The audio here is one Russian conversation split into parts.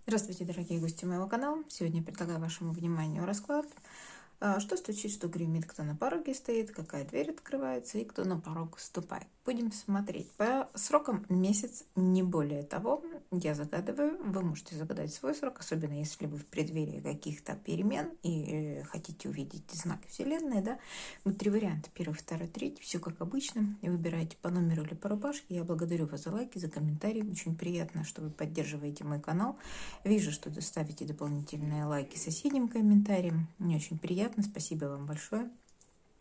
Здравствуйте, дорогие гости моего канала. Сегодня я предлагаю вашему вниманию расклад. Что стучит, что гремит, кто на пороге стоит, какая дверь открывается и кто на порог вступает. Будем смотреть. По срокам месяц, не более того. Я загадываю, вы можете загадать свой срок, особенно если вы в преддверии каких-то перемен и хотите увидеть знак Вселенной. Да? Вот 3 варианта. 1, 2, 3. Все как обычно. Выбираете по номеру или по рубашке. Я благодарю вас за лайки, за комментарии. Очень приятно, что вы поддерживаете мой канал. Вижу, что вы ставите дополнительные лайки соседним комментариям. Мне очень приятно. Спасибо вам большое.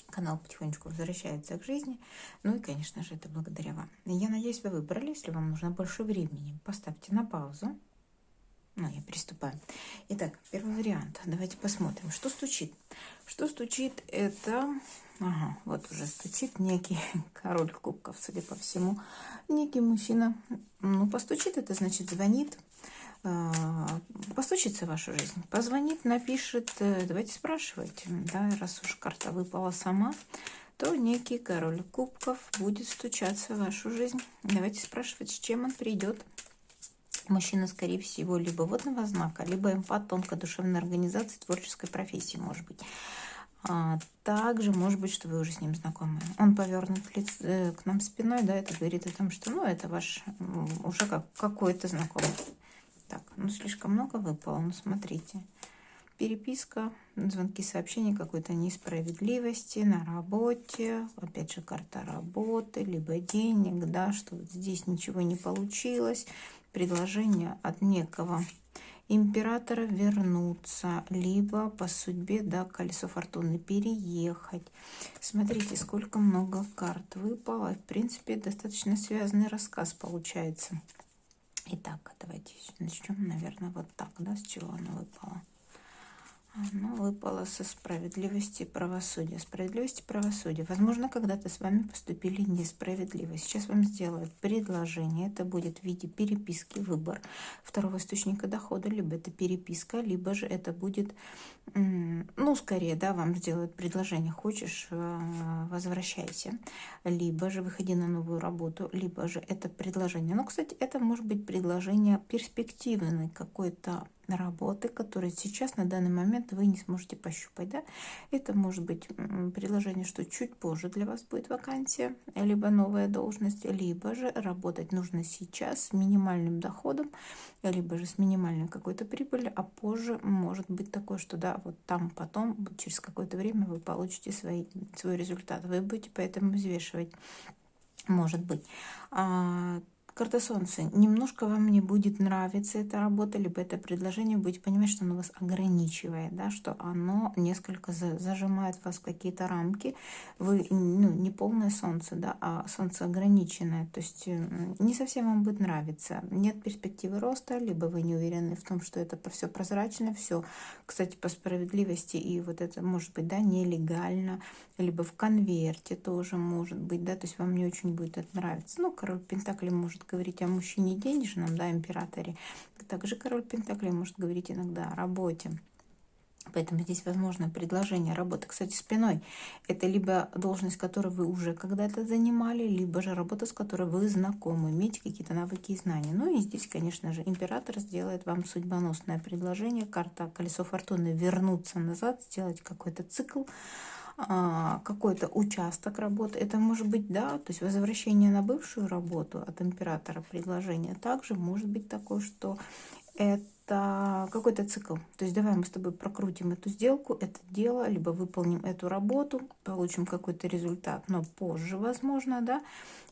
Канал потихонечку возвращается к жизни. Ну и, конечно же, это благодаря вам. Я надеюсь, вы выбрали. Если вам нужно больше времени, поставьте на паузу. Ну, я приступаю. Итак, первый вариант. Давайте посмотрим, что стучит. Что стучит, это... Ага, вот уже стучит некий король кубков, судя по всему. Некий мужчина. Ну, постучит, это значит звонит. Постучится в вашу жизнь, позвонит, напишет, давайте спрашивать, да, раз уж карта выпала сама, то некий король кубков будет стучаться в вашу жизнь. Давайте спрашивать, с чем он придет. Мужчина, скорее всего, либо водного знака, либо эмпат тонкой душевной организации, творческой профессии, может быть. Также может быть, что вы уже с ним знакомы. Он повернут к нам спиной, да, это говорит о том, что, ну, это ваш уже какой-то знакомый. Так, ну слишком много выпало, ну смотрите. Переписка, звонки, сообщения какой-то несправедливости на работе. Опять же, карта работы, либо денег, да, что вот здесь ничего не получилось. Предложение от некого императора вернуться, либо по судьбе, да, колесо фортуны переехать. Смотрите, сколько много карт выпало. В принципе, достаточно связанный рассказ получается. Итак, давайте начнем, наверное, вот так, да, с чего оно выпало. Оно выпало со справедливости и правосудия. Справедливость и правосудие. Возможно, когда-то с вами поступили несправедливо. Сейчас вам сделают предложение. Это будет в виде переписки, выбор второго источника дохода. Либо это переписка, либо же это будет, ну, скорее, да, вам сделают предложение. Хочешь, возвращайся. Либо же выходи на новую работу. Либо же это предложение. Но, кстати, это может быть предложение перспективной какой-то работы, которые сейчас на данный момент вы не сможете пощупать, да? Это может быть предложение, что чуть позже для вас будет вакансия, либо новая должность, либо же работать нужно сейчас с минимальным доходом, либо же с минимальной какой-то прибылью, а позже может быть такое, что да, вот там потом, через какое-то время вы получите свой результат. Вы будете поэтому взвешивать, может быть. Карта Солнца. Немножко вам не будет нравиться эта работа, либо это предложение, будете понимать, что оно вас ограничивает, да, что оно несколько зажимает вас в какие-то рамки. Вы, ну, не полное Солнце, да, а Солнце ограниченное. То есть не совсем вам будет нравиться. Нет перспективы роста, либо вы не уверены в том, что это все прозрачно, все, кстати, по справедливости, и вот это может быть, да, нелегально, либо в конверте тоже может быть, да, то есть вам не очень будет это нравиться. Ну, король Пентаклей может говорить о мужчине денежном, да, императоре. Также король Пентаклей может говорить иногда о работе. Поэтому здесь возможно предложение работы, кстати, спиной. Это либо должность, которую вы уже когда-то занимали, либо же работа, с которой вы знакомы, имеете какие-то навыки и знания. Ну и здесь, конечно же, император сделает вам судьбоносное предложение. Карта колесо фортуны вернуться назад, сделать какой-то цикл, какой-то участок работы. Это может быть, да, то есть возвращение на бывшую работу от императора предложение. Также может быть такое, что это какой-то цикл. То есть давай мы с тобой прокрутим эту сделку, это дело, либо выполним эту работу, получим какой-то результат, но позже, возможно, да.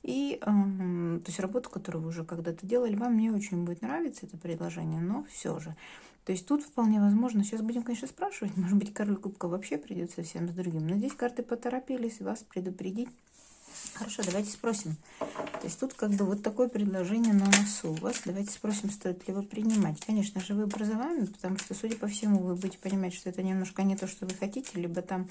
И то есть работу, которую вы уже когда-то делали, вам не очень будет нравиться это предложение, но все же. То есть тут вполне возможно, сейчас будем, конечно, спрашивать, может быть, король кубка вообще придет совсем с другим. Но здесь карты поторопились вас предупредить. Хорошо, давайте спросим. То есть тут как бы вот такое предложение на носу у вас. Давайте спросим, стоит ли вы принимать. Конечно же, вы образованный, потому что, судя по всему, вы будете понимать, что это немножко не то, что вы хотите, либо там,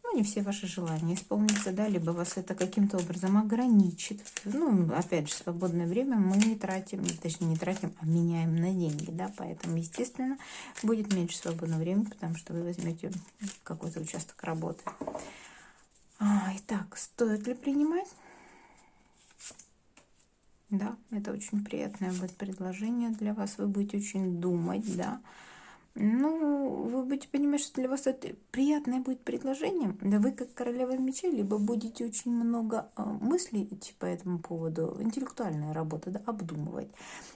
ну, не все ваши желания исполнятся, да, либо вас это каким-то образом ограничит. Ну, опять же, свободное время мы не тратим, точнее, не тратим, а меняем на деньги, да, поэтому, естественно, будет меньше свободного времени, потому что вы возьмете какой-то участок работы. Итак, стоит ли принимать? Да, это очень приятное будет предложение для вас. Вы будете очень думать, да. Ну, вы будете понимать, что для вас это приятное будет предложение. Да, вы как королева мечей, либо будете очень много мыслить по этому поводу, интеллектуальная работа, да, обдумывать.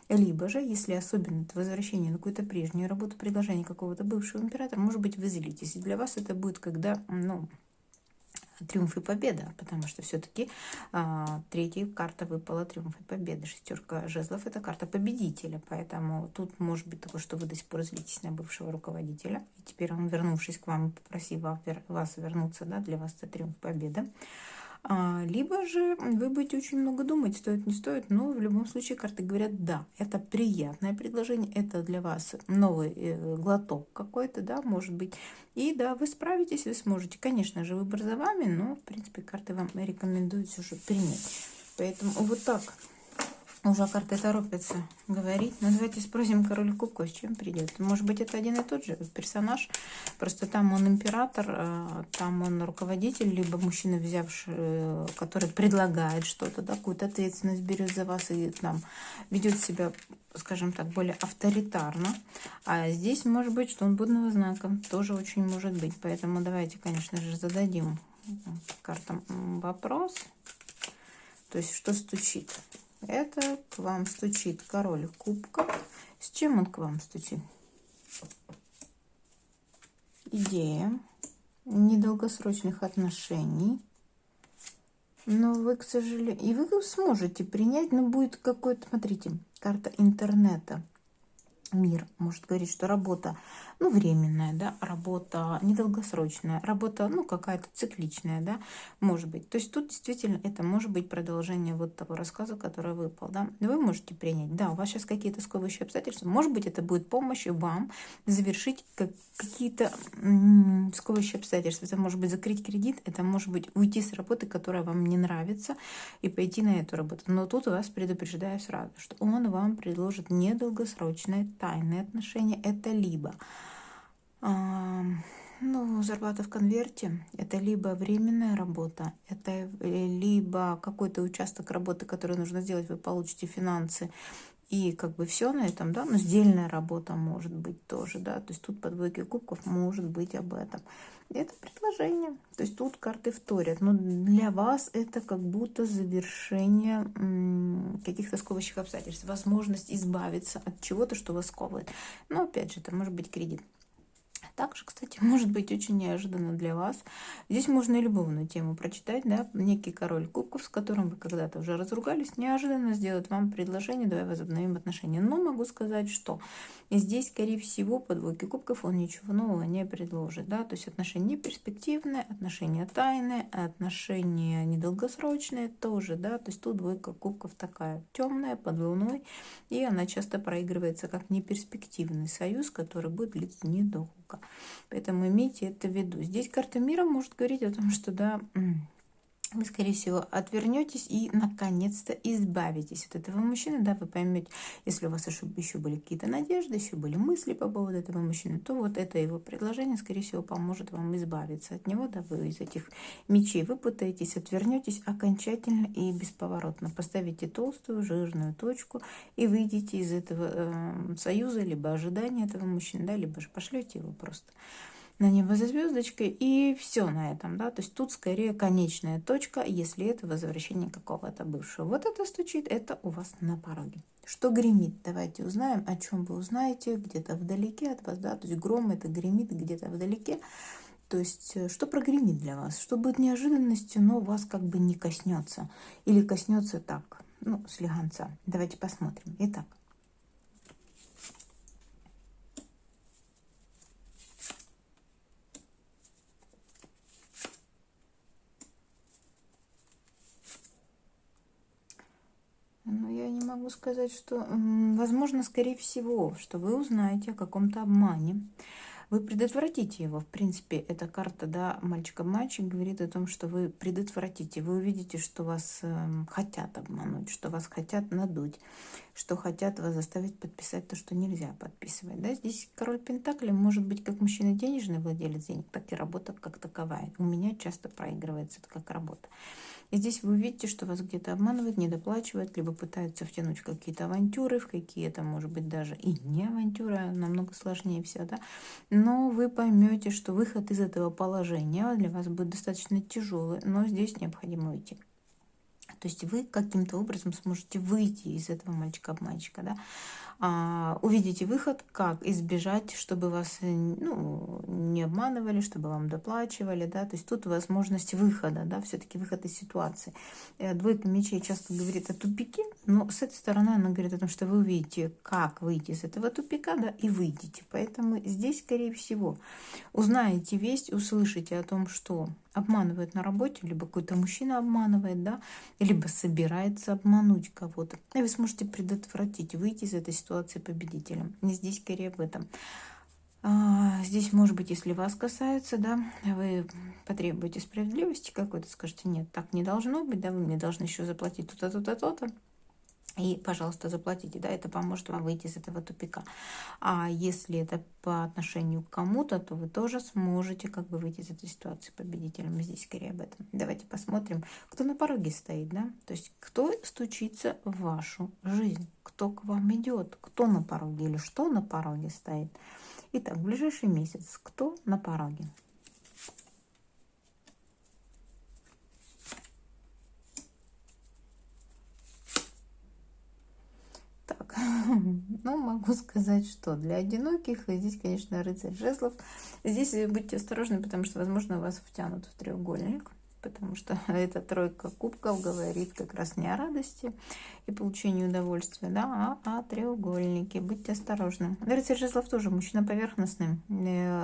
Либо же, если особенно это возвращение на какую-то прежнюю работу, предложение какого-то бывшего императора, может быть, вы злитесь. И для вас это будет, когда, ну, триумф и победа, потому что все-таки третья карта выпала триумф и победа. Шестерка жезлов — это карта победителя, поэтому тут может быть такое, что вы до сих пор злитесь на бывшего руководителя, и теперь он, вернувшись к вам, попросив вас вернуться, да, для вас это триумф победа. Либо же вы будете очень много думать, стоит, не стоит, но в любом случае карты говорят, да, это приятное предложение, это для вас новый глоток какой-то, да, может быть. И да, вы справитесь, вы сможете. Конечно же, выбор за вами, но, в принципе, карты вам рекомендуют уже принять. Поэтому вот так. Уже карты торопятся говорить. Но давайте спросим король кубков, с чем придет. Может быть, это один и тот же персонаж. Просто там он император, там он руководитель, либо мужчина, взявший, который предлагает что-то, да, какую-то ответственность берет за вас и там ведет себя, скажем так, более авторитарно. А здесь может быть, что он будного знака. Тоже очень может быть. Поэтому давайте, конечно же, зададим картам вопрос. То есть, что стучит? Это к вам стучит король кубков. С чем он к вам стучит? Идея недолгосрочных отношений. Но вы, к сожалению, и вы сможете принять, но будет какой-то, смотрите, карта интернета. Мир может говорить, что работа, ну, временная, да, работа недолгосрочная, работа, ну, какая-то цикличная, да, может быть. То есть тут действительно это может быть продолжение вот того рассказа, который выпал, да. Вы можете принять, да, у вас сейчас какие-то сковывающие обстоятельства, может быть, это будет помощь вам завершить какие-то сковывающие обстоятельства. Это может быть закрыть кредит, это может быть уйти с работы, которая вам не нравится, и пойти на эту работу. Но тут вас предупреждаю сразу, что он вам предложит недолгосрочное тайные отношения. Это либо ну, зарплата в конверте, это либо временная работа, это либо какой-то участок работы, который нужно сделать, вы получите финансы, и как бы все на этом, да, но сдельная работа может быть тоже, да, то есть тут по двойке кубков может быть об этом. Это предложение, то есть тут карты вторят, но для вас это как будто завершение каких-то сковывающих обстоятельств, возможность избавиться от чего-то, что вас сковывает. Но опять же, это может быть кредит. Также, кстати, может быть очень неожиданно для вас. Здесь можно и любовную тему прочитать, да, некий король кубков, с которым вы когда-то уже разругались, неожиданно сделает вам предложение, давай возобновим отношения. Но могу сказать, что здесь, скорее всего, по двойке кубков он ничего нового не предложит, да, то есть отношения не перспективные, отношения тайные, отношения недолгосрочные тоже, да, то есть тут двойка кубков такая темная, под луной, и она часто проигрывается как неперспективный союз, который будет длиться недолго. Поэтому имейте это в виду. Здесь карта мира может говорить о том, что да, вы, скорее всего, отвернетесь и наконец-то избавитесь от этого мужчины. Да, вы поймете, если у вас еще были какие-то надежды, еще были мысли по поводу этого мужчины, то вот это его предложение, скорее всего, поможет вам избавиться от него. Да, вы из этих мечей выпутаетесь, отвернетесь окончательно и бесповоротно. Поставите толстую, жирную точку и выйдете из этого союза, либо ожидания этого мужчины, да, либо же пошлете его просто на небо за звездочкой, и все на этом, да, то есть тут скорее конечная точка, если это возвращение какого-то бывшего. Вот это стучит, это у вас на пороге. Что гремит? Давайте узнаем, о чем вы узнаете где-то вдалеке от вас, да, то есть гром это гремит где-то вдалеке, то есть что прогремит для вас, что будет неожиданностью, но вас как бы не коснется, или коснется так, ну, слегонца. Давайте посмотрим. Итак. Но я не могу сказать, что, возможно, скорее всего, что вы узнаете о каком-то обмане. Вы предотвратите его. В принципе, эта карта, да, мальчик-мальчик говорит о том, что вы предотвратите. Вы увидите, что вас хотят обмануть, что вас хотят надуть. что хотят вас заставить подписать то, что нельзя подписывать. Да? Здесь король Пентаклей может быть как мужчина денежный владелец денег, так и работа как таковая. У меня часто проигрывается это как работа. И здесь вы увидите, что вас где-то обманывают, недоплачивают, либо пытаются втянуть в какие-то авантюры, в какие-то, может быть, даже и не авантюры, а намного сложнее все, да. Но вы поймете, что выход из этого положения для вас будет достаточно тяжелый, но здесь необходимо уйти. То есть вы каким-то образом сможете выйти из этого мальчика-обманщика, да, увидите выход, как избежать, чтобы вас не обманывали, чтобы вам доплачивали, да, то есть тут возможность выхода, да, все-таки выход из ситуации. Двойка мечей часто говорит о тупике, но с этой стороны она говорит о том, что вы увидите, как выйти из этого тупика, да, и выйдете. Поэтому здесь, скорее всего, узнаете весть, услышите о том, что обманывают на работе, либо какой-то мужчина обманывает, да, либо собирается обмануть кого-то. И вы сможете предотвратить, выйти из этой ситуации победителем. И здесь скорее об этом. Здесь, может быть, если вас касается, да, вы потребуете справедливости какой-то, скажете, нет, так не должно быть, да, вы мне должны еще заплатить то-то, то-то, то-то. И, пожалуйста, заплатите, да, это поможет вам выйти из этого тупика. А если это по отношению к кому-то, то вы тоже сможете как бы выйти из этой ситуации победителем. Здесь скорее об этом. Давайте посмотрим, кто на пороге стоит, да, то есть кто стучится в вашу жизнь, кто к вам идет, кто на пороге или что на пороге стоит. Итак, в ближайший месяц кто на пороге? Так, ну, могу сказать, что для одиноких, здесь, конечно, рыцарь жезлов. Здесь будьте осторожны, потому что, возможно, вас втянут в треугольник, потому что эта тройка кубков говорит как раз не о радости и получении удовольствия, да, а о треугольнике. Будьте осторожны. Рыцарь жезлов тоже мужчина поверхностный,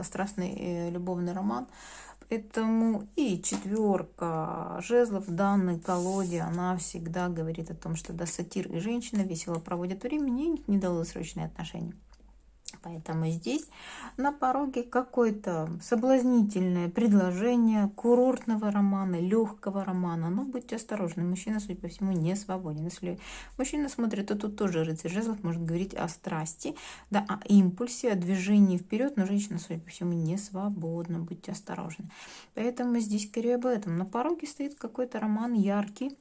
страстный любовный роман. Поэтому и четверка жезлов в данной колоде, она всегда говорит о том, что да, сатир и женщина весело проводят время, и у них недолгосрочные отношения. Поэтому здесь на пороге какое-то соблазнительное предложение курортного романа, легкого романа. Но будьте осторожны, мужчина, судя по всему, не свободен. Если мужчина смотрит, то тут тоже рыцарь жезлов может говорить о страсти, да, о импульсе, о движении вперед, но женщина, судя по всему, не свободна. Будьте осторожны. Поэтому здесь скорее об этом. На пороге стоит какой-то роман яркий,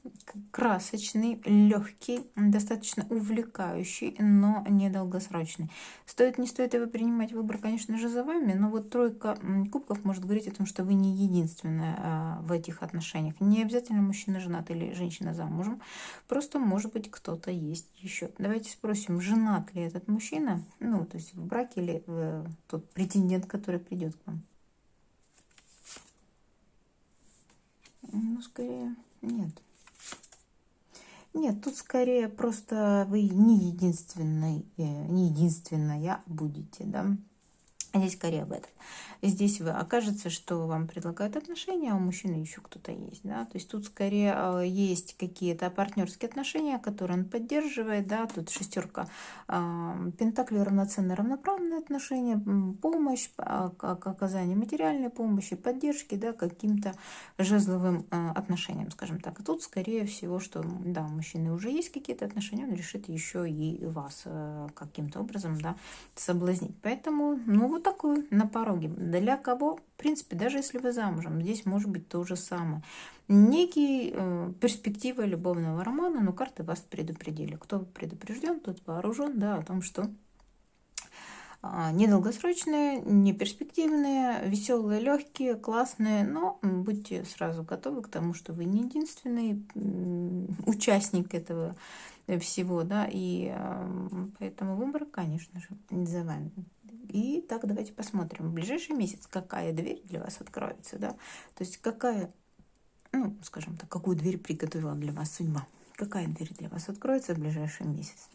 красочный, легкий, достаточно увлекающий, но недолгосрочный. Стоит, не стоит его принимать, выбор, конечно же, за вами, но вот тройка кубков может говорить о том, что вы не единственная в этих отношениях. Не обязательно мужчина женат или женщина замужем, просто, может быть, кто-то есть еще. Давайте спросим, женат ли этот мужчина, ну, то есть в браке или тот претендент, который придет к вам. Ну, скорее, нет. Нет, тут скорее просто вы не единственная будете, да. Здесь скорее об этом. Здесь окажется, что вам предлагают отношения, а у мужчины еще кто-то есть, да. То есть тут скорее есть какие-то партнерские отношения, которые он поддерживает, да. Тут шестерка пентаклей, равноценные, равноправные отношения, помощь, оказание материальной помощи, поддержки, да, каким-то жезловым отношениям, скажем так. И тут скорее всего, что да, у мужчины уже есть какие-то отношения, он решит еще и вас каким-то образом, да, соблазнить. Поэтому, ну, вот такой на пороге. Для кого? В принципе, даже если вы замужем, здесь может быть то же самое. Некий перспектива любовного романа, но карты вас предупредили. Кто предупрежден, тот вооружен, да, о том, что недолгосрочные, неперспективные, веселые, легкие, классные, но будьте сразу готовы к тому, что вы не единственный участник этого всего, да, и поэтому выбор, конечно же, за вами. И так давайте посмотрим в ближайший месяц, какая дверь для вас откроется, да, то есть какая, ну, скажем так, какую дверь приготовила для вас судьба, какая дверь для вас откроется в ближайший месяц.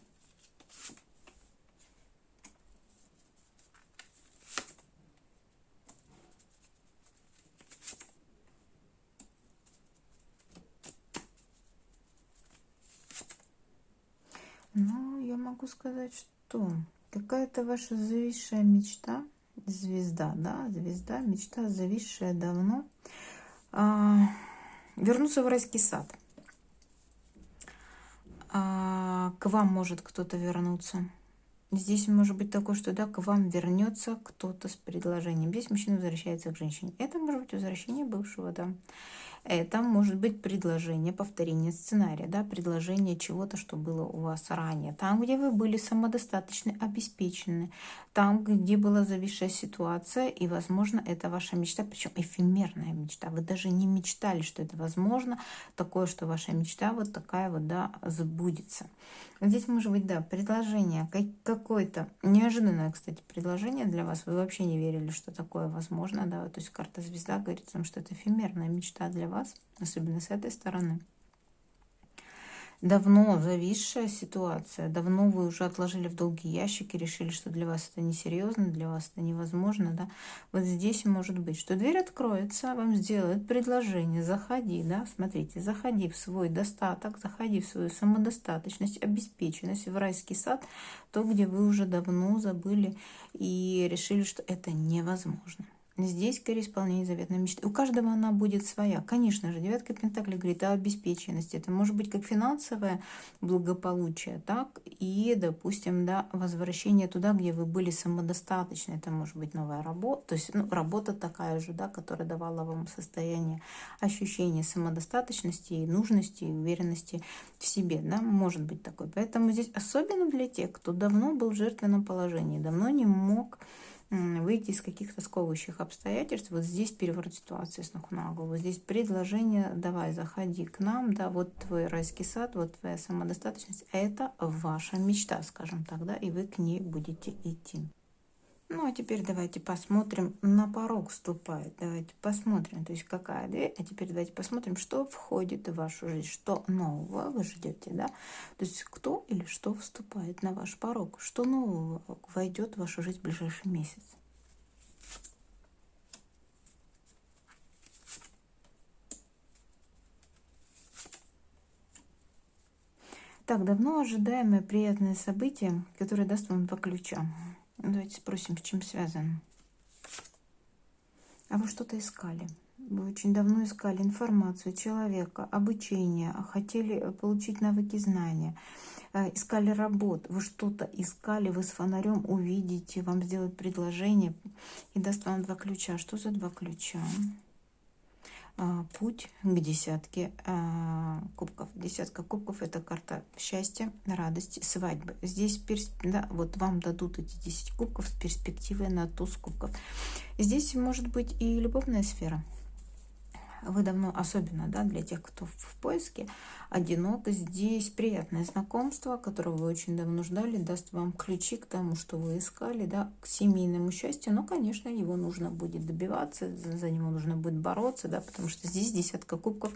Ну, я могу сказать, что какая-то ваша зависшая мечта, звезда, да, звезда, мечта, зависшая давно, вернуться в райский сад. к вам может кто-то вернуться. Здесь может быть такое, что да, к вам вернется кто-то с предложением. Здесь мужчина возвращается к женщине. Это может быть возвращение бывшего, да. Это может быть предложение, повторение сценария, да, предложение чего-то, что было у вас ранее. Там, где вы были самодостаточны, обеспечены, там, где была зависшая ситуация, и, возможно, это ваша мечта, причем эфемерная мечта. Вы даже не мечтали, что это возможно, такое, что ваша мечта вот такая вот, да, сбудется. Здесь может быть, да, предложение, какое-то неожиданное, кстати, предложение для вас. Вы вообще не верили, что такое возможно, да. То есть карта звезда говорит о том, что это эфемерная мечта для вас, особенно с этой стороны. Давно зависшая ситуация, давно вы уже отложили в долгий ящик и решили, что для вас это несерьезно, для вас это невозможно, да. Вот здесь может быть, что дверь откроется, вам сделают предложение, заходи, да, смотрите, заходи в свой достаток, заходи в свою самодостаточность, обеспеченность, в райский сад, то, где вы уже давно забыли и решили, что это невозможно. Здесь, скорее, исполнение заветной мечты. У каждого она будет своя. Конечно же, девятка пентаклей говорит о обеспеченности. Это может быть как финансовое благополучие, так и, допустим, да, возвращение туда, где вы были самодостаточны. Это может быть новая работа, то есть работа такая же, да, которая давала вам состояние ощущения самодостаточности, и нужности, и уверенности в себе. Да, может быть такой. Поэтому здесь особенно для тех, кто давно был в жертвенном положении, давно не мог выйти из каких-то сковывающих обстоятельств. Вот здесь переворот ситуации с ног на голову. Здесь предложение: давай, заходи к нам, да, вот твой райский сад, вот твоя самодостаточность. Это ваша мечта, скажем так, да, и вы к ней будете идти. Ну, а теперь давайте посмотрим, на порог вступает. Давайте посмотрим, то есть какая дверь. А теперь давайте посмотрим, что входит в вашу жизнь, что нового вы ждете, да. То есть кто или что вступает на ваш порог, что нового войдет в вашу жизнь в ближайший месяц. Так, давно ожидаемое приятное событие, которое даст вам 2 ключа. Давайте спросим, с чем связано. А вы что-то искали? Вы очень давно искали информацию человека, обучение, хотели получить навыки, знания, искали работу. Вы что-то искали, вы с фонарем увидите, вам сделают предложение и даст вам 2 ключа. Что за 2 ключа? Путь к десятке кубков. Десятка кубков — это карта счастья, радости, свадьбы. Здесь да, вот вам дадут эти 10 кубков с перспективой на туз кубков. Здесь может быть и любовная сфера. Вы давно, особенно, да, для тех, кто в поиске, одинок, здесь приятное знакомство, которого вы очень давно ждали, даст вам ключи к тому, что вы искали, да, к семейному счастью. Но, конечно, его нужно будет добиваться, за него нужно будет бороться, да, потому что здесь десятка кубков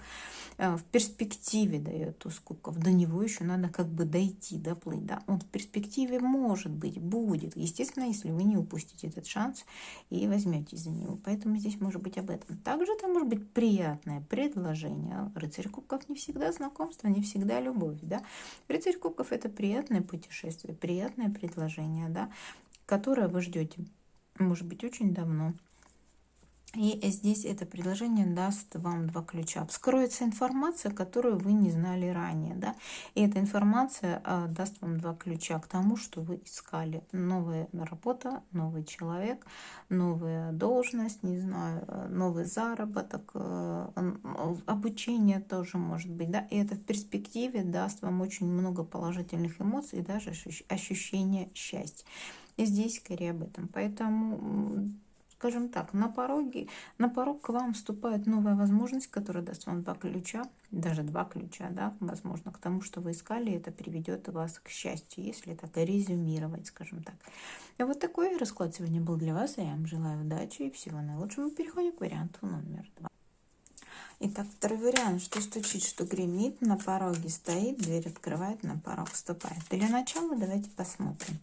в перспективе дает туз кубков. До него еще надо как бы дойти, доплыть, да. Он в перспективе может быть, будет. Естественно, если вы не упустите этот шанс и возьметесь за него. Поэтому здесь может быть об этом. Также это может быть приятное предложение. Рыцарь кубков не всегда знакомство, не всегда любовь, да. Рыцарь кубков — это приятное путешествие, приятное предложение, да, которое вы ждете, может быть, очень давно. И здесь это предложение даст вам 2 ключа. Вскроется информация, которую вы не знали ранее, да. И эта информация даст вам 2 ключа к тому, что вы искали. Новая работа, новый человек, новая должность, не знаю, новый заработок, обучение тоже может быть, да. И это в перспективе даст вам очень много положительных эмоций и даже ощущение счастья. И здесь скорее об этом. Поэтому, скажем так, на порог к вам вступает новая возможность, которая даст вам 2 ключа, даже 2 ключа, да, возможно, к тому, что вы искали, это приведет вас к счастью, если так резюмировать, скажем так. И вот такой расклад сегодня был для вас, и я вам желаю удачи и всего наилучшего. Мы переходим к варианту номер 2. Итак, второй вариант: что стучит, что гремит, на пороге стоит, дверь открывает, на порог вступает. Для начала давайте посмотрим,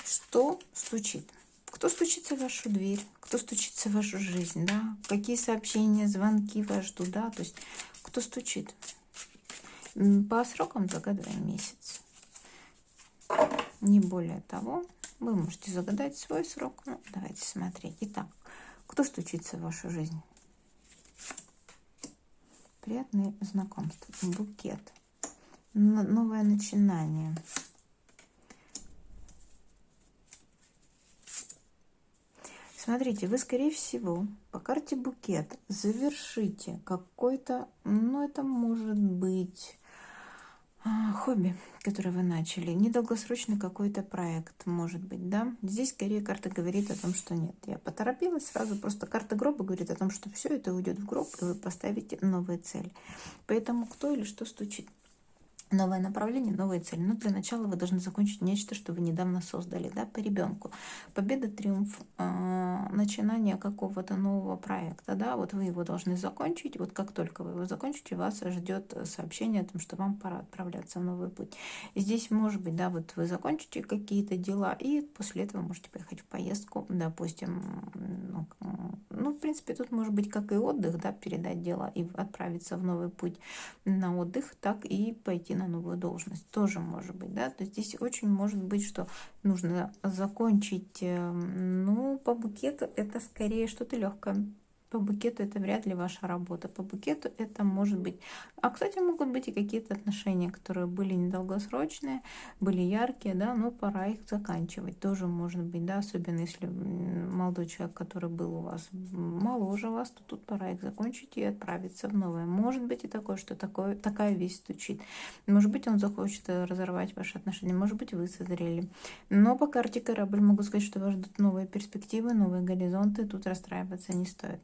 что стучит. Кто стучится в вашу дверь, кто стучится в вашу жизнь, да, какие сообщения, звонки вас ждут, да, то есть кто стучит. По срокам загадываем месяц, не более того. Вы можете загадать свой срок. Ну, давайте смотреть. Итак, кто стучится в вашу жизнь? Приятные знакомства, букет, новое начинание. Смотрите, вы, скорее всего, по карте букет завершите какой-то, ну, это может быть хобби, которое вы начали, недолгосрочный какой-то проект, может быть, да. Здесь, скорее, карта говорит о том, что нет. Я поторопилась сразу, просто карта гроба говорит о том, что все это уйдет в гроб, и вы поставите новые цели. Поэтому кто или что стучит? Новое направление, новые цели. Но для начала вы должны закончить нечто, что вы недавно создали, да, по ребенку. Победа, триумф, начинание какого-то нового проекта, да, вот вы его должны закончить. Вот как только вы его закончите, вас ждет сообщение о том, что вам пора отправляться в новый путь. Здесь может быть, да, вот вы закончите какие-то дела, и после этого можете поехать в поездку, допустим, ну, в принципе, тут может быть как и отдых, да, передать дела и отправиться в новый путь на отдых, так и пойти на новую должность. Тоже может быть, да. То есть здесь очень может быть, что нужно закончить, ну, по букету это скорее что-то легкое. По букету это вряд ли ваша работа. По букету это может быть... А, кстати, могут быть и какие-то отношения, которые были недолгосрочные, были яркие, да, но пора их заканчивать. Тоже может быть, да, особенно если молодой человек, который был у вас моложе вас, то тут пора их закончить и отправиться в новое. Может быть и такое, что такая весть стучит. Может быть, он захочет разорвать ваши отношения, может быть, вы созрели. Но по карте корабль могу сказать, что вас ждут новые перспективы, новые горизонты, тут расстраиваться не стоит.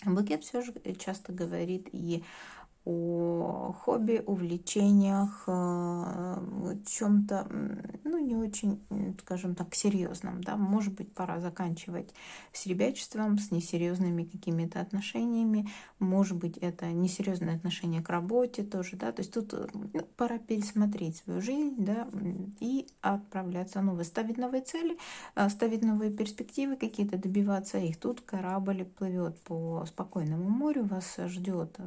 Букет все же часто говорит и о хобби, увлечениях, чем-то, ну, не очень, скажем так, серьезном, да, может быть, пора заканчивать с ребячеством, с несерьезными какими-то отношениями, может быть, это несерьезное отношение к работе тоже, да, то есть тут пора пересмотреть свою жизнь, да, и отправляться новые, ставить новые цели, ставить новые перспективы какие-то, добиваться их. Тут корабль плывет по спокойному морю, вас ждет,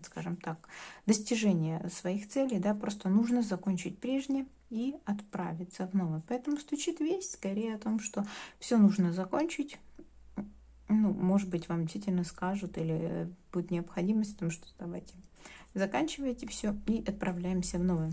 скажем так, достижение своих целей, да, просто нужно закончить прежнее и отправиться в новое. Поэтому стучит весть скорее о том, что все нужно закончить. Ну, может быть, вам действительно скажут или будет необходимость в том, что давайте заканчивайте все и отправляемся в новое.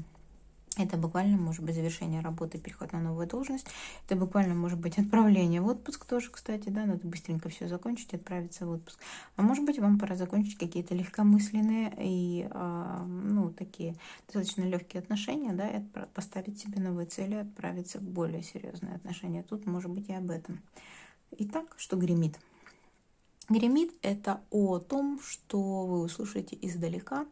Это буквально может быть завершение работы, переход на новую должность. Это буквально может быть отправление в отпуск тоже, кстати, да, надо быстренько все закончить, отправиться в отпуск. А может быть, вам пора закончить какие-то легкомысленные и, ну, такие достаточно легкие отношения, да, и поставить себе новые цели, отправиться в более серьезные отношения. Тут может быть и об этом. Итак, что гремит? Гремит — это о том, что вы услышите издалека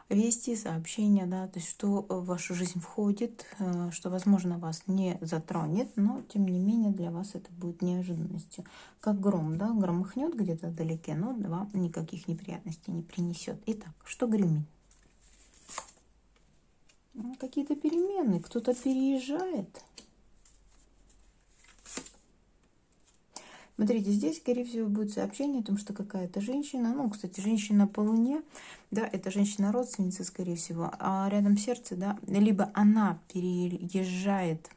вести, сообщения, да, то есть что в вашу жизнь входит, что, возможно, вас не затронет, но, тем не менее, для вас это будет неожиданностью. Как гром, да, громыхнет где-то вдалеке, но вам никаких неприятностей не принесет. Итак, что гремит? Какие-то перемены, кто-то переезжает. Смотрите, здесь, скорее всего, будет сообщение о том, что какая-то женщина, ну, кстати, женщина по Луне, да, это женщина-родственница, скорее всего, а рядом сердце, да, либо она переезжает,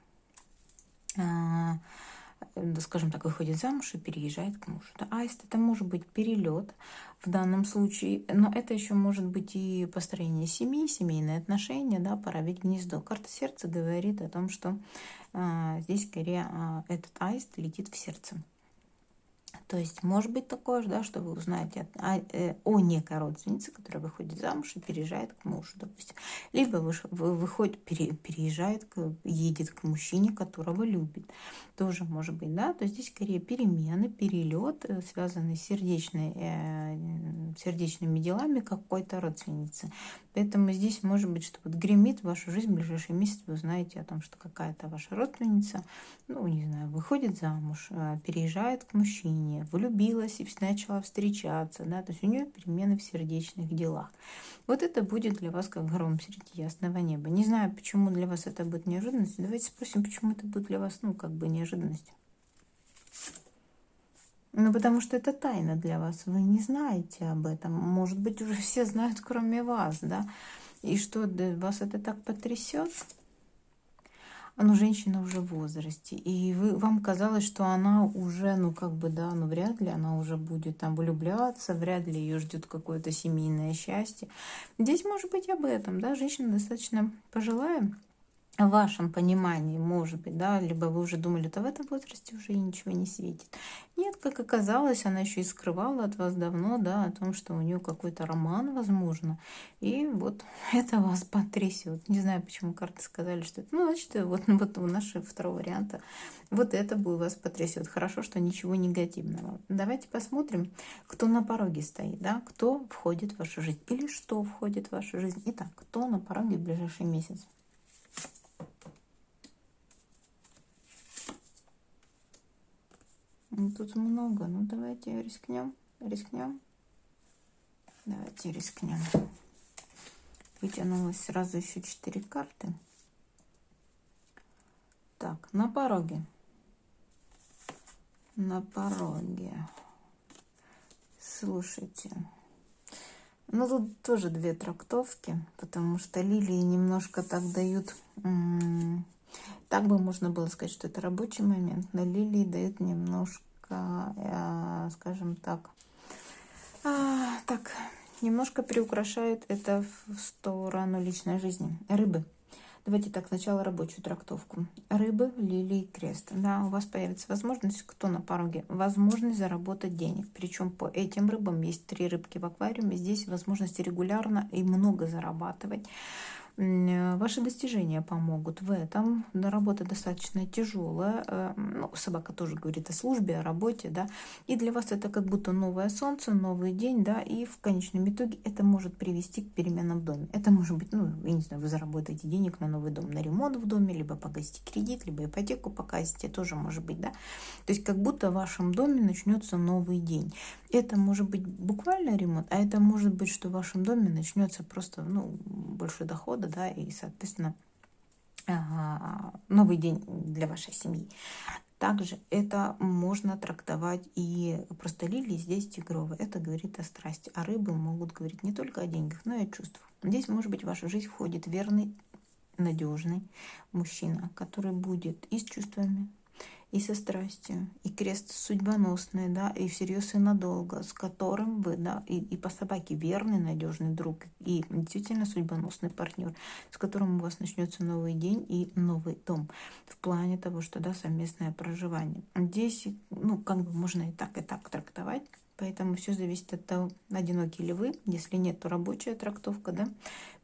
скажем так, выходит замуж и переезжает к мужу. Да. Аист — это может быть перелет в данном случае, но это еще может быть и построение семьи, семейные отношения, да, пора ведь гнездо. Карта сердца говорит о том, что здесь скорее этот аист летит в сердце. То есть может быть такое же, да, что вы узнаете о некой родственнице, которая выходит замуж и переезжает к мужу, допустим. Либо едет к мужчине, которого любит. Тоже может быть, да. То есть здесь скорее перемены, перелет, связанный с сердечными делами какой-то родственницы. Поэтому здесь может быть, что вот гремит в вашу жизнь в ближайший месяц, вы узнаете о том, что какая-то ваша родственница, ну, не знаю, выходит замуж, переезжает к мужчине, влюбилась и начала встречаться, да, то есть у нее перемены в сердечных делах. Вот это будет для вас как гром среди ясного неба. Не знаю, почему для вас это будет неожиданностью. Давайте спросим, почему это будет для вас, ну, как бы неожиданностью. Ну, потому что это тайна для вас, вы не знаете об этом. Может быть, уже все знают, кроме вас, да. И что, вас это так потрясет? ну, женщина уже в возрасте, и вам казалось, что она уже, ну, как бы, да, ну, вряд ли она уже будет там влюбляться, вряд ли ее ждет какое-то семейное счастье. Здесь может быть об этом, да, женщина достаточно пожилая, в вашем понимании, может быть, да, либо вы уже думали, да в этом возрасте уже ей ничего не светит. Нет, как оказалось, она еще и скрывала от вас давно, да, о том, что у нее какой-то роман, возможно, и вот это вас потрясет. Не знаю, почему карты сказали, что это, ну, значит, вот у нашего второго варианта, вот это будет вас потрясет. Хорошо, что ничего негативного. Давайте посмотрим, кто на пороге стоит, да, кто входит в вашу жизнь или что входит в вашу жизнь. Итак, кто на пороге в ближайший месяц? Ну, тут много. Ну, давайте рискнем. Рискнем. Давайте рискнем. Вытянулось сразу еще 4 карты. Так, на пороге. На пороге. Слушайте. Ну, тут тоже 2 трактовки, потому что лилии немножко так дают... Так бы можно было сказать, что это рабочий момент, но лилии дают немножко, скажем так, немножко приукрашают это в сторону личной жизни. Рыбы. Давайте так, сначала рабочую трактовку. Рыбы, лилии, крест. Да, у вас появится возможность, кто на пороге, возможность заработать денег. Причем по этим рыбам есть 3 рыбки в аквариуме. Здесь возможность регулярно и много зарабатывать. Ваши достижения помогут в этом. Работа достаточно тяжелая. Ну, собака тоже говорит о службе, о работе, да. И для вас это как будто новое солнце, новый день, да. И в конечном итоге это может привести к переменам в доме. Это может быть, ну, я не знаю, вы заработаете денег на новый дом, на ремонт в доме, либо погасите кредит, либо ипотеку погасите, тоже может быть, да. То есть как будто в вашем доме начнется новый день. Это может быть буквально ремонт, а это может быть, что в вашем доме начнется просто, ну, больше дохода, да, и, соответственно, новый день для вашей семьи. Также это можно трактовать и просто лилии здесь тигровые. Это говорит о страсти. А рыбы могут говорить не только о деньгах, но и о чувствах. Здесь, может быть, в вашу жизнь входит верный, надежный мужчина, который будет и с чувствами, и со страстью, и крест судьбоносный, да, и всерьез и надолго, с которым вы, да, и по собаке верный, надежный друг, и действительно судьбоносный партнер, с которым у вас начнется новый день и новый дом в плане того, что, да, совместное проживание. Здесь, ну, как бы можно и так трактовать. Поэтому все зависит от того, одиноки ли вы. Если нет, то рабочая трактовка, да,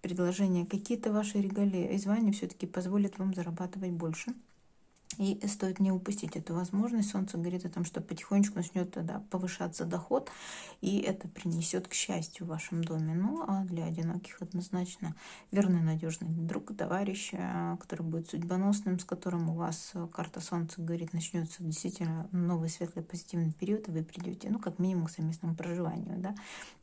предложения, какие-то ваши регалии и звания все-таки позволят вам зарабатывать больше. И стоит не упустить эту возможность. Солнце говорит о том, что потихонечку начнет тогда повышаться доход, и это принесет к счастью в вашем доме. Ну, а для одиноких однозначно верный, надежный друг, товарищ, который будет судьбоносным, с которым у вас карта Солнца говорит, начнется действительно новый светлый позитивный период, и вы придете, ну, как минимум, к совместному проживанию, да.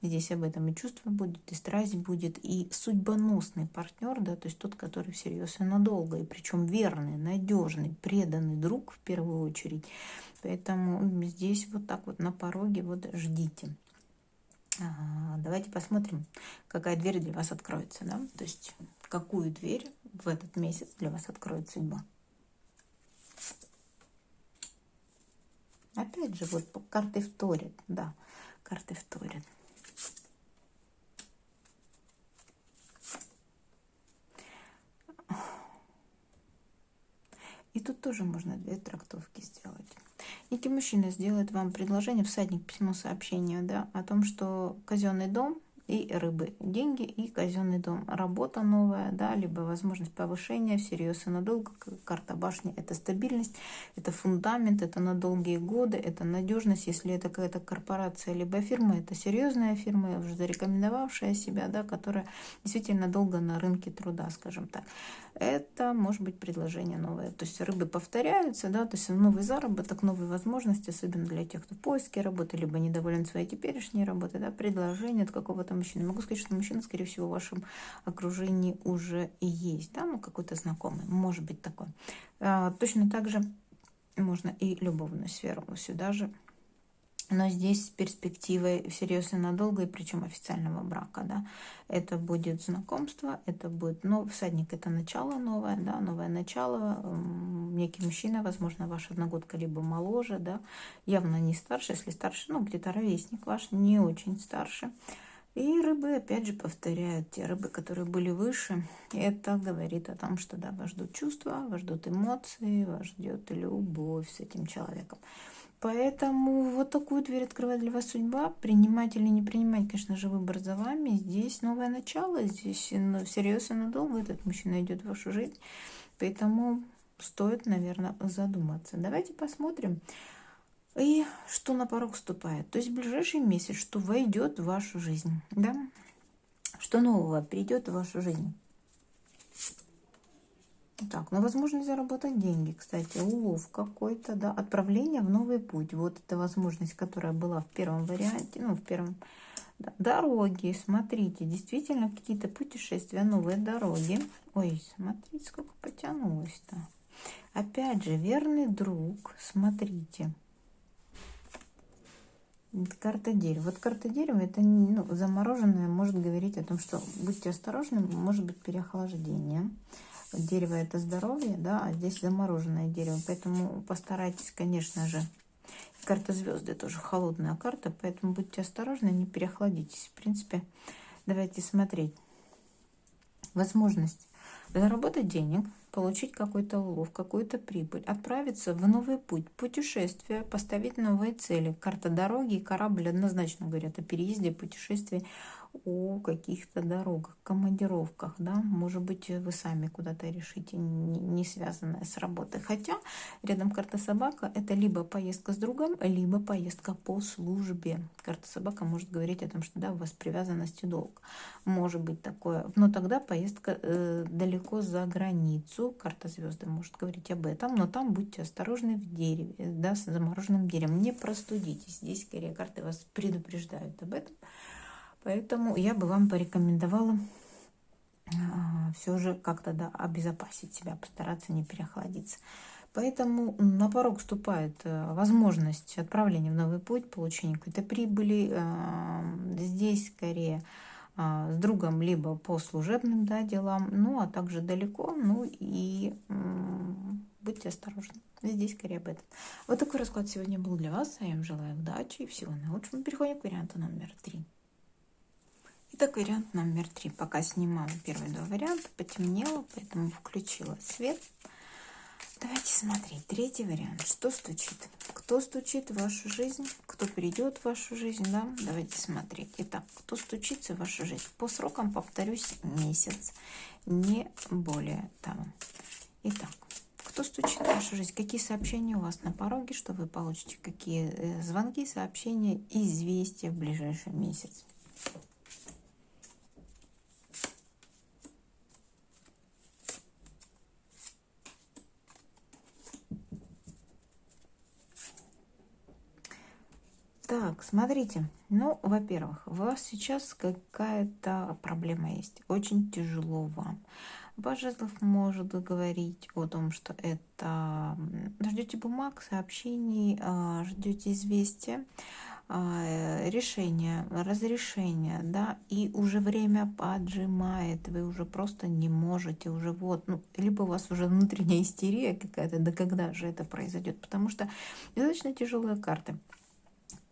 Здесь об этом и чувство будет, и страсть будет, и судьбоносный партнер, да, то есть тот, который всерьез и надолго, и причем верный, надежный, преданный друг в первую очередь. Поэтому здесь вот так вот на пороге вот ждите. Давайте посмотрим, какая дверь для вас откроется, да? То есть какую дверь в этот месяц для вас откроет судьба. Опять же, вот карты вторят, да, карты вторят. И тут тоже можно 2 трактовки сделать. Некий мужчина сделает вам предложение, всадник, письмо, сообщение, да, о том, что казенный дом и рыбы, деньги и казенный дом, работа новая, да, либо возможность повышения всерьез и надолго. Карта башни — это стабильность, это фундамент, это на долгие годы, это надежность. Если это какая-то корпорация либо фирма, это серьезная фирма, уже зарекомендовавшая себя, да, которая действительно долго на рынке труда, скажем так. Это может быть предложение новое. То есть рыбы повторяются, да, то есть новый заработок, новые возможности, особенно для тех, кто в поиске работы, либо недоволен своей теперешней работой, да, предложение от какого-то мужчины. Могу сказать, что мужчина, скорее всего, в вашем окружении уже и есть, да, ну, какой-то знакомый, может быть такой. Точно так же можно и любовную сферу сюда же Но здесь с перспективой всерьез и надолго, и причем официального брака, да. Это будет знакомство, это будет, ну, всадник — это начало новое, да, новое начало. Некий мужчина, возможно, ваш одногодка, либо моложе, да, явно не старше, если старше, ну, где-то ровесник ваш, не очень старше. И рыбы, опять же, повторяют, те рыбы, которые были выше, это говорит о том, что, да, вас ждут чувства, вас ждут эмоции, вас ждет любовь с этим человеком. Поэтому вот такую дверь открывает для вас судьба. Принимать или не принимать, конечно же, выбор за вами. Здесь новое начало, здесь всерьез и надолго этот мужчина идет в вашу жизнь. Поэтому стоит, наверное, задуматься. Давайте посмотрим. И что на порог вступает. То есть в ближайший месяц, что войдет в вашу жизнь. Да? Что нового придет в вашу жизнь. Так, ну, возможность заработать деньги, кстати, улов какой-то, да, отправление в новый путь. Вот эта возможность, которая была в первом варианте, ну, в первом, да, дороги, смотрите, действительно какие-то путешествия, новые дороги. Ой, смотрите, сколько потянулось-то. Опять же, верный друг, смотрите. Карта дерева. Вот карта дерева, это, ну, замороженное, может говорить о том, что будьте осторожны, может быть переохлаждение. Дерево — это здоровье, да, а здесь замороженное дерево. Поэтому постарайтесь, конечно же. Карта звезды тоже холодная карта, поэтому будьте осторожны, не переохладитесь. В принципе, давайте смотреть. Возможность заработать денег, получить какой-то улов, какую-то прибыль, отправиться в новый путь, путешествие, поставить новые цели. Карта дороги и корабль однозначно говорят о переезде, путешествии, о каких-то дорогах, командировках, да, может быть, вы сами куда-то решите, не связанное с работой. Хотя рядом карта собака — это либо поездка с другом, либо поездка по службе. Карта собака может говорить о том, что, да, у вас привязанность и долг. Может быть такое, но тогда поездка далеко за границу. Карта звезды может говорить об этом, но там будьте осторожны в дереве, да, с замороженным деревом. Не простудитесь. Здесь скорее карты вас предупреждают об этом. Поэтому я бы вам порекомендовала все же как-то, да, обезопасить себя, постараться не переохладиться. Поэтому на порог вступает возможность отправления в новый путь, получения какой-то прибыли. Здесь скорее с другом либо по служебным, да, делам, ну а также далеко, ну и будьте осторожны. Здесь скорее об этом. Вот такой расклад сегодня был для вас. Я вам желаю удачи и всего наилучшего. Мы переходим к варианту номер 3. Итак, вариант номер 3. Пока снимала первые два варианта, потемнело, поэтому включила свет. Давайте смотреть. Третий вариант. Что стучит? Кто стучит в вашу жизнь? Кто придет в вашу жизнь? Да? Давайте смотреть. Итак, кто стучится в вашу жизнь? По срокам, повторюсь, месяц. Не более того. Итак, кто стучит в вашу жизнь? Какие сообщения у вас на пороге? Что вы получите? Какие звонки, сообщения, известия в ближайший месяц? Так, смотрите, ну, во-первых, у вас сейчас какая-то проблема есть, очень тяжело вам. Паж жезлов может говорить о том, что это ждете бумаг, сообщений, ждете известия, решения, разрешения, да, и уже время поджимает, вы уже просто не можете, уже вот, ну, либо у вас уже внутренняя истерия какая-то, да когда же это произойдет, потому что достаточно тяжелые карты.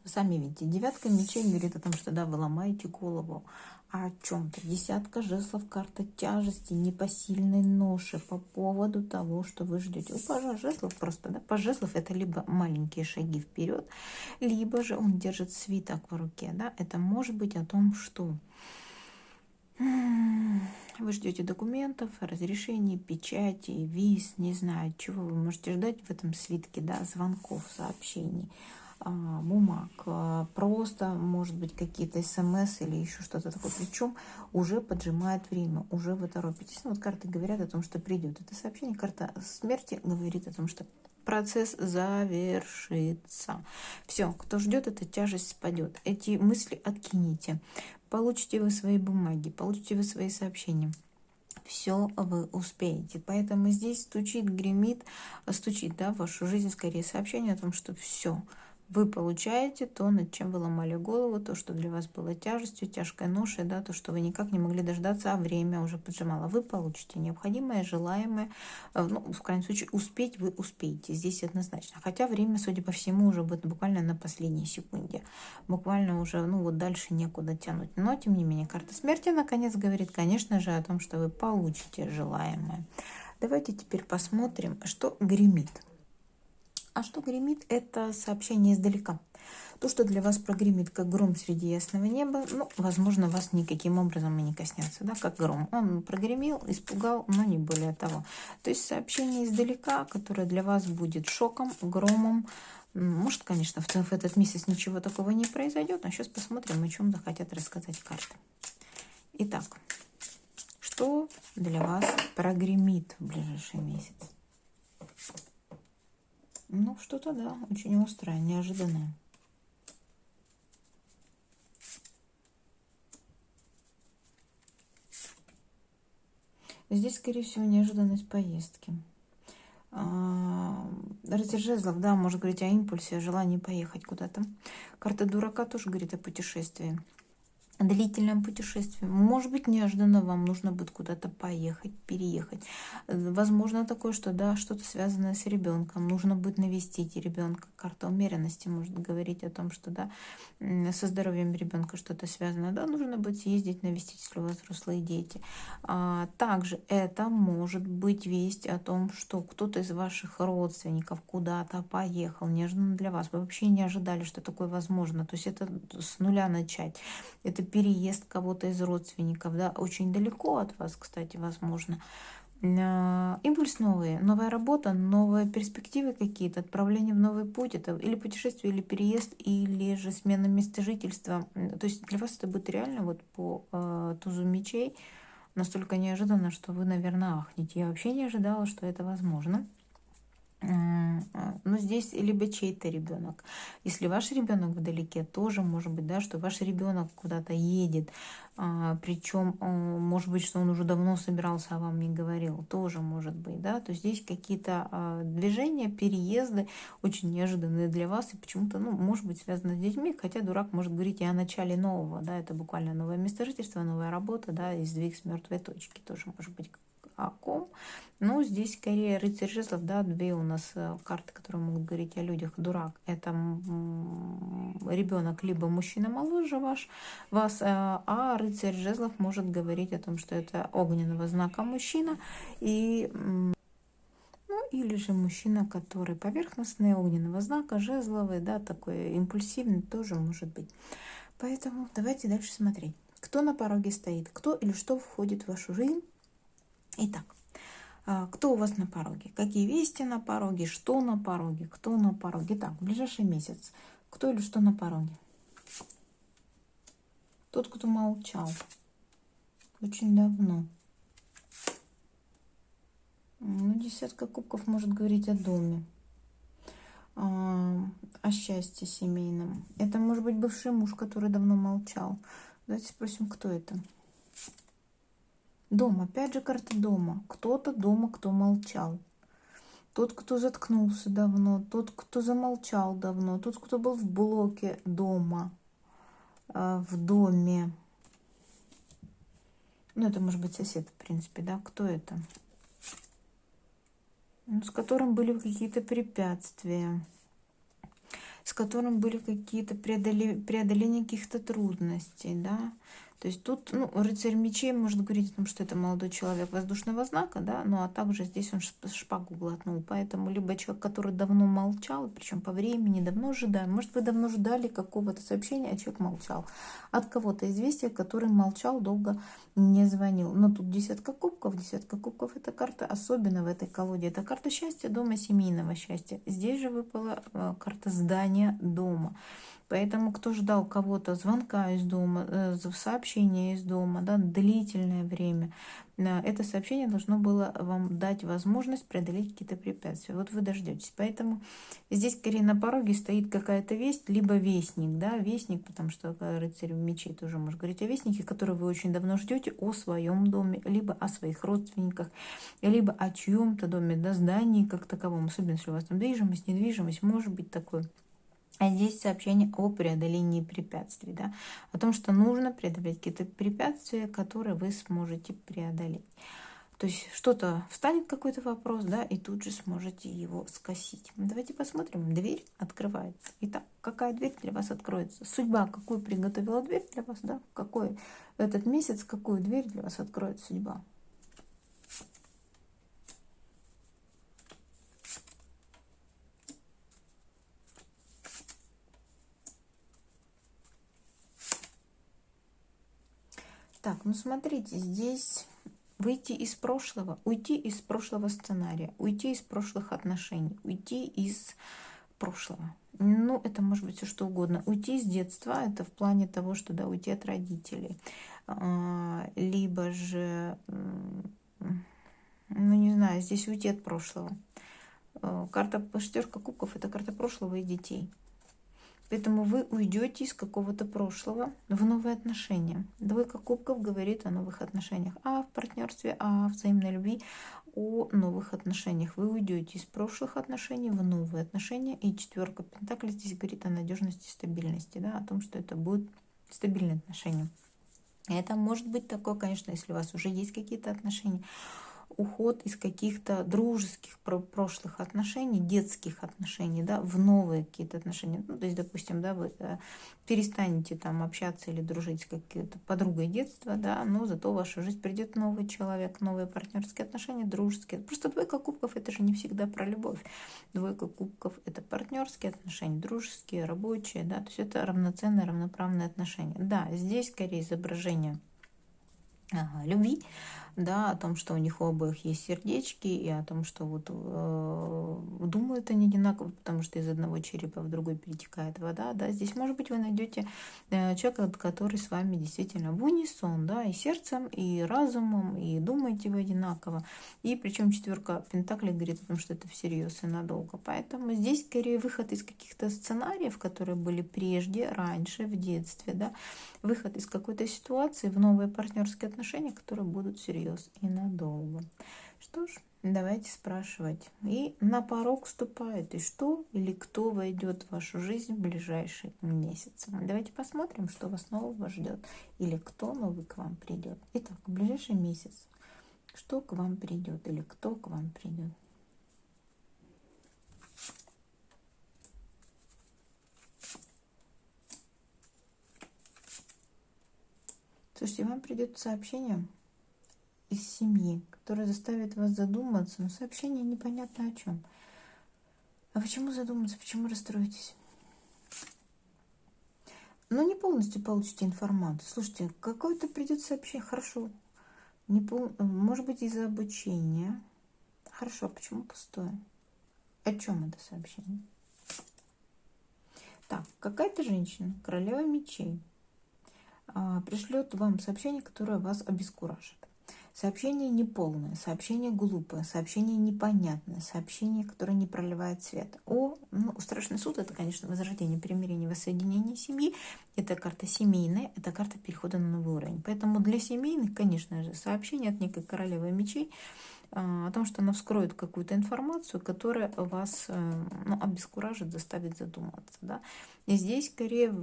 Сами видите, девятка мечей говорит о том, что, да, вы ломаете голову о чем-то. Десятка жезлов, карта тяжести, непосильной ноши по поводу того, что вы ждете. У пажа жезлов просто, да, паж жезлов — это либо маленькие шаги вперед, либо же он держит свиток в руке, да. Это может быть о том, что вы ждете документов, разрешений, печати, виз, не знаю, чего вы можете ждать в этом свитке, да, звонков, сообщений, бумаг, просто, может быть, какие-то смс или еще что-то такое. Причем уже поджимает время, уже вы торопитесь. Ну, вот карты говорят о том, что придет это сообщение. Карта смерти говорит о том, что процесс завершится. Все, кто ждет, эта тяжесть спадет. Эти мысли откините. Получите вы свои бумаги, получите вы свои сообщения. Все вы успеете. Поэтому здесь стучит, гремит, стучит, да, в вашу жизнь скорее сообщение о том, что все. вы получаете то, над чем вы ломали голову, то, что для вас было тяжестью, тяжкой ношей, да, то, что вы никак не могли дождаться, а время уже поджимало. Вы получите необходимое, желаемое, ну, в крайнем случае, успеть вы успеете, здесь однозначно. Хотя время, судя по всему, уже будет буквально на последней секунде, буквально уже, ну, вот дальше некуда тянуть. Но, тем не менее, карта смерти, наконец, говорит, конечно же, о том, что вы получите желаемое. Давайте теперь посмотрим, что гремит. А что гремит, это сообщение издалека. То, что для вас прогремит, как гром среди ясного неба, ну, возможно, вас никаким образом и не коснется, да, как гром. Он прогремел, испугал, но не более того. То есть сообщение издалека, которое для вас будет шоком, громом. Может, конечно, в этот месяц ничего такого не произойдет, но сейчас посмотрим, о чем хотят рассказать карты. Итак, что для вас прогремит в ближайший месяц? Ну, что-то, да, очень острое, неожиданное. Здесь, скорее всего, неожиданность поездки. Рыцарь жезлов, да, может говорить о импульсе, о желании поехать куда-то. Карта дурака тоже говорит о путешествии. Длительном путешествии. Может быть, неожиданно вам нужно будет куда-то поехать, переехать. Возможно такое, что да, что-то связанное с ребенком. Нужно будет навестить ребенка. Карта умеренности может говорить о том, что да, со здоровьем ребенка что-то связано. Да, нужно будет съездить, навестить, если у вас взрослые дети. Также это может быть весть о том, что кто-то из ваших родственников куда-то поехал. Неожиданно для вас. Вы вообще не ожидали, что такое возможно. То есть это с нуля начать. Это переезд кого-то из родственников, да, очень далеко от вас, кстати, возможно. Импульс новый, новая работа, новые перспективы какие-то, отправление в новый путь, это или путешествие, или переезд, или же смена места жительства. То есть для вас это будет реально вот по тузу мечей настолько неожиданно, что вы, наверное, ахнете. Я вообще не ожидала, что это возможно. Но здесь либо чей-то ребенок. Если ваш ребенок вдалеке, тоже может быть, да, что ваш ребенок куда-то едет, причем может быть, что он уже давно собирался, а вам не говорил, тоже может быть, да, то здесь какие-то движения, переезды очень неожиданные для вас и почему-то, ну, может быть, связаны с детьми, хотя дурак может говорить и о начале нового, да, это буквально новое место жительства, новая работа, да, и сдвиг с мертвой точки тоже может быть о ком. Ну, здесь скорее рыцарь жезлов, да, две у нас карты, которые могут говорить о людях. Дурак — это ребенок, либо мужчина моложе вас, а рыцарь жезлов может говорить о том, что это огненного знака мужчина, и, ну, или же мужчина, который поверхностный, огненного знака, жезловый, да, такой импульсивный, тоже может быть. Поэтому давайте дальше смотреть. Кто на пороге стоит, кто или что входит в вашу жизнь. Итак, кто у вас на пороге? Какие вести на пороге? Что на пороге? Кто на пороге? Так, в ближайший месяц. Кто или что на пороге? Тот, кто молчал. Очень давно. Ну, десятка кубков может говорить о доме. О счастье семейном. Это может быть бывший муж, который давно молчал. Давайте спросим, кто это. Дом, опять же карта дома. Кто-то дома, кто молчал. Тот, кто заткнулся давно, тот, кто замолчал давно, тот, кто был в блоке дома, в доме. Ну, это может быть сосед, в принципе, да? Кто это? Ну, с которым были какие-то препятствия, с которым были какие-то преодоления каких-то трудностей, да? То есть тут, ну, рыцарь мечей может говорить о том, что это молодой человек воздушного знака, да, ну а также здесь он шпагу глотнул. Поэтому либо человек, который давно молчал, причем по времени, давно ожидаем. Может, вы давно ждали какого-то сообщения, а человек молчал. От кого-то известия, который молчал, долго не звонил. Но тут десятка кубков. Десятка кубков — это карта, особенно в этой колоде. Это карта счастья, дома, семейного счастья. Здесь же выпала карта здания дома. Поэтому кто ждал кого-то, звонка из дома, сообщения из дома, да, длительное время, это сообщение должно было вам дать возможность преодолеть какие-то препятствия. Вот вы дождетесь. Поэтому здесь скорее на пороге стоит какая-то весть, либо вестник, да, вестник, потому что рыцарь мечей тоже может говорить о вестнике, который вы очень давно ждете, о своем доме, либо о своих родственниках, либо о чьем-то доме, да, здании как таковом, особенно если у вас там движимость, недвижимость, может быть такое. А здесь сообщение о преодолении препятствий, да, о том, что нужно преодолеть какие-то препятствия, которые вы сможете преодолеть. То есть что-то встанет, какой-то вопрос, да, и тут же сможете его скосить. Давайте посмотрим. Дверь открывается. Итак, какая дверь для вас откроется? Судьба, какую приготовила дверь для вас, да? Какой этот месяц, какую дверь для вас откроет судьба? Так, ну смотрите, здесь выйти из прошлого, уйти из прошлого сценария, уйти из прошлых отношений, уйти из прошлого. Ну, это может быть все что угодно. Уйти из детства, это в плане того, что, да, уйти от родителей. Либо же, ну, не знаю, здесь уйти от прошлого. Карта шестерка кубков — это карта прошлого и детей. Поэтому вы уйдете из какого-то прошлого в новые отношения. Двойка кубков говорит о новых отношениях, о партнерстве, о взаимной любви, о новых отношениях. Вы уйдете из прошлых отношений в новые отношения. И четверка пентаклей здесь говорит о надежности и стабильности, да, о том, что это будут стабильные отношения. Это может быть такое, конечно, если у вас уже есть какие-то отношения, уход из каких-то дружеских прошлых отношений, детских отношений, да, в новые какие-то отношения. Ну, то есть, допустим, да, вы перестанете там общаться или дружить с какой-то подругой детства, да, но зато в вашу жизнь придет новый человек, новые партнерские отношения, дружеские. Просто двойка кубков — это же не всегда про любовь. Двойка кубков — это партнерские отношения, дружеские, рабочие, да, то есть это равноценные, равноправные отношения. Да, здесь скорее изображение любви, да, о том, что у них у обоих есть сердечки, и о том, что вот думают они одинаково, потому что из одного черепа в другой перетекает вода, да, здесь, может быть, вы найдете человека, который с вами действительно в унисон, да, и сердцем, и разумом, и думаете вы одинаково, и причем четверка пентаклей говорит о том, что это всерьез и надолго, поэтому здесь скорее выход из каких-то сценариев, которые были прежде, раньше, в детстве, да, выход из какой-то ситуации в новые партнерские отношения, которые будут всерьез и надолго. Что ж, давайте спрашивать. И на порог вступает и что или кто войдет в вашу жизнь в ближайшие месяцы. Давайте посмотрим, что вас нового ждет или кто новый к вам придет. Итак, в ближайший месяц что к вам придет или кто к вам придет. Слушайте, вам придет сообщение из семьи, которое заставит вас задуматься, но сообщение непонятно о чем. А почему задуматься, почему расстроитесь? Ну, не полностью получите информацию. Слушайте, какое-то придет сообщение, хорошо. Может быть, из-за обучения. Хорошо, а почему пустое? О чем это сообщение? Так, какая-то женщина, королева мечей, пришлет вам сообщение, которое вас обескуражит. Сообщение неполное, сообщение глупое, сообщение непонятное, сообщение, которое не проливает свет. Страшный суд — это, конечно, возрождение, примирение, воссоединение семьи. Это карта семейная, это карта перехода на новый уровень. Поэтому для семейных, конечно же, сообщение от некой королевы мечей о том, что она вскроет какую-то информацию, которая вас обескуражит, заставит задуматься. Да? И здесь скорее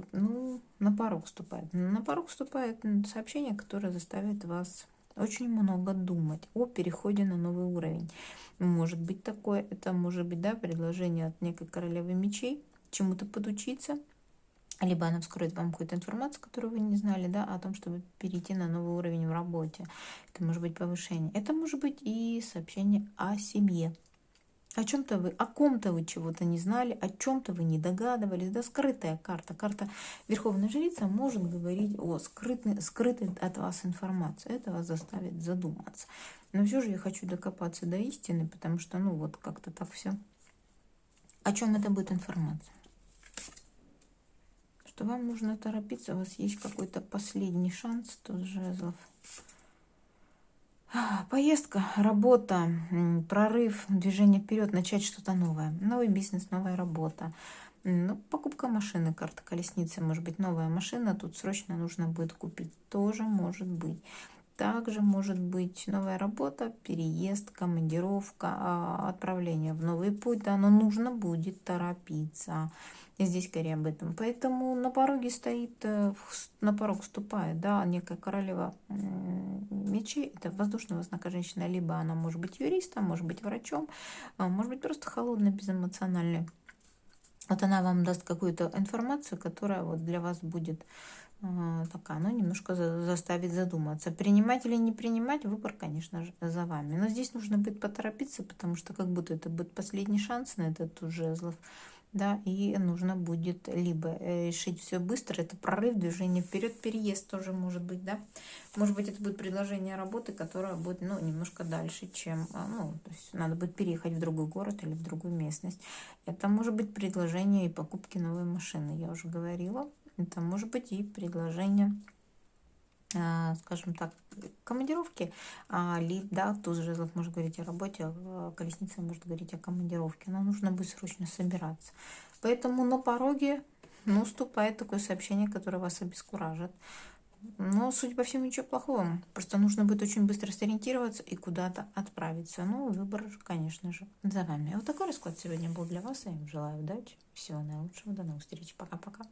на порог вступает. На порог вступает сообщение, которое заставит вас очень много думать о переходе на новый уровень. Может быть такое, это может быть, да, предложение от некой королевы мечей, чему-то подучиться, либо она вскроет вам какую-то информацию, которую вы не знали, да, о том, чтобы перейти на новый уровень в работе. Это может быть повышение. Это может быть и сообщение о семье. О чем-то вы, о ком-то вы чего-то не знали, о чем-то вы не догадывались, да, скрытая карта. Карта Верховная Жрица может говорить о скрытой от вас информации. Это вас заставит задуматься. Но все же я хочу докопаться до истины, потому что, как-то так все. О чем это будет информация? Что вам нужно торопиться, у вас есть какой-то последний шанс, туз жезлов. Поездка, работа, прорыв, движение вперед, начать что-то новое. Новый бизнес, новая работа. Покупка машины, карта колесницы, может быть, новая машина. Тут срочно нужно будет купить. Тоже может быть. Также может быть новая работа, переезд, командировка, отправление в новый путь, да, но нужно будет торопиться. И здесь скорее об этом. Поэтому на пороге стоит, на порог ступает, да, некая королева мечей. Это воздушного знака женщина, либо она может быть юристом, может быть врачом, может быть просто холодной, безэмоциональной. Вот она вам даст какую-то информацию, которая вот для вас будет такая, ну, немножко заставит задуматься. Принимать или не принимать, выбор, конечно же, за вами. Но здесь нужно будет поторопиться, потому что как будто это будет последний шанс на этот туз жезлов. Да, и нужно будет либо решить все быстро, это прорыв, движение вперед, переезд тоже может быть, да. Может быть, это будет предложение работы, которое будет, ну, немножко дальше, чем, ну, то есть надо будет переехать в другой город или в другую местность. Это может быть предложение и покупки новой машины, я уже говорила. Это может быть и предложение, скажем так, командировки, либо, да, туз жезлов может говорить о работе, а колесница может говорить о командировке, но нужно будет срочно собираться. Поэтому на пороге, ну, вступает такое сообщение, которое вас обескуражит. Но, судя по всему, ничего плохого. Просто нужно будет очень быстро сориентироваться и куда-то отправиться. Ну, выбор, конечно же, за вами. Вот такой расклад сегодня был для вас. Я им желаю удачи, всего наилучшего, до новых встреч. Пока-пока.